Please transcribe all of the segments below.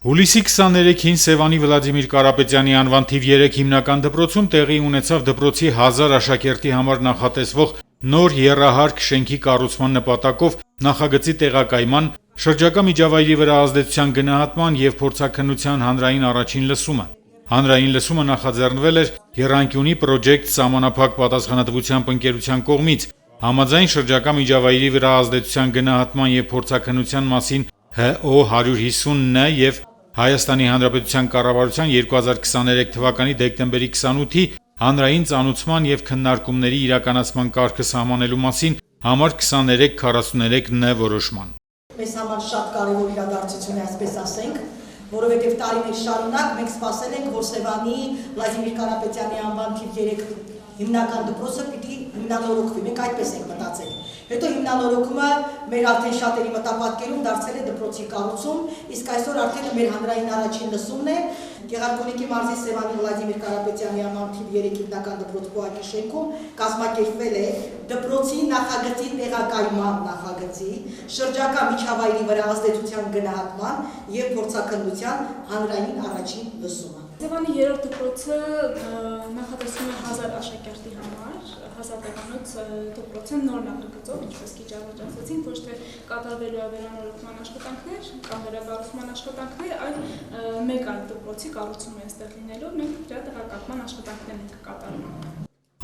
Հուլիսի 23-ին Սևանի Վլադիմիր Կարապետյանի անվան թիվ 3 հիմնական դպրոցում տեղի ունեցավ դպրոցի 1000 աշակերտի համար նախատեսվող նոր եռահարկ շենքի կառուցման նպատակով նախագծի տեղակայման, շրջակա միջավայրի վրա ազդեցության գնահատման եւ փորձաքննության հանրային առաջին լսումը։ Հանրային լսումը նախաձեռնվել էր Եռանկյունի Project սահմանափակ պատասխանատվությամբ ընկերության կողմից, համաձայն շրջակա միջավայրի վրա ազդեցության գնահատման եւ փորձաքննության մասին ՀՕ 150-ն եւ Հայաստանի Հանրապետության կառավարության 2023 թվականի դեկտեմբերի 28-ի հանրային ծանուցման եւ քննարկումների իրականացման կարգը սահմանելու մասին համար 2343-ն որոշման։ Մեզ համար շատ կարևոր իրադարձություն է, այսպես ասենք, որովհետև տարիներ շարունակ մենք սպասել ենք, որ Սևանի Վլադիմիր Կարապետյանի անվան թիվ 3 հիմնական դպրոցը պիտի հիմնանորոգվի, մենք այդպես ենք մտածել։ Հետո հիմնանորոգումը մեր արդեն շատերի մտապատկերում դարձել է դպրոցի կառուցում, իսկ այսօր արդեն մեր հանրային առաջին լսումն է Գեղարքունիքի մարզի Սևանի Վլադիմիր Կարապետյանի անվան թիվ 3 հիմնական դպրոց բուհակի շենքում կազմակերպվել է դպրոցի նախագծի տեղակայման նախագծի, շրջակա միջավայրի վրա ազդեցության գնահատման եւ փորձաքննության հանրային առաջին լսումը։ Սևանի երրորդ դպրոցը նախատեսվում է 1000 աշակերտի համար, 1000 տեղանոց դպրոցը նոր նախագծով, ինչպես քիչ առաջ ասացին, ոչ թե կատարվելու է վերանորոգման աշխատանքներ կամ վերակառուցման աշխատանքներ, այլ մեկ այլ դպրոցի կառուցումը է այստեղ լինելով, մենք դրա տեղակայման աշխատանքներ ենք կատարում։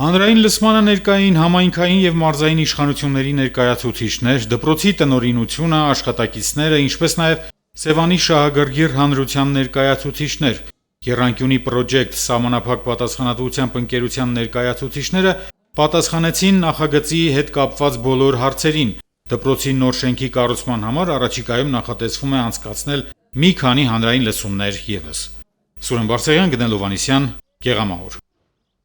Հանրային լսմանը ներկային համայնքային եւ մարզային իշխանությունների ներկայացուցիչներ, դպրոցի տնօրինությունը, աշխատակիցները, ինչպես նաեւ Սևանի շահագրգիռ հանրության ներկայացուցիչներ, Եռանկյունի Project սահմանափակ պատասխանատվությամբ ընկերության ներկայացուցիչները պատասխանեցին նախագծի հետ կապված բոլոր հարցերին։ Դպրոցի նոր շենքի կառուցման համար առաջիկայում նախատեսվում է անցկացնել մի քանի հանրային լսումներ եւս։ Սուրեն Բարսեղյան, Գնել Հովհաննիսյան, Գեղամահոր։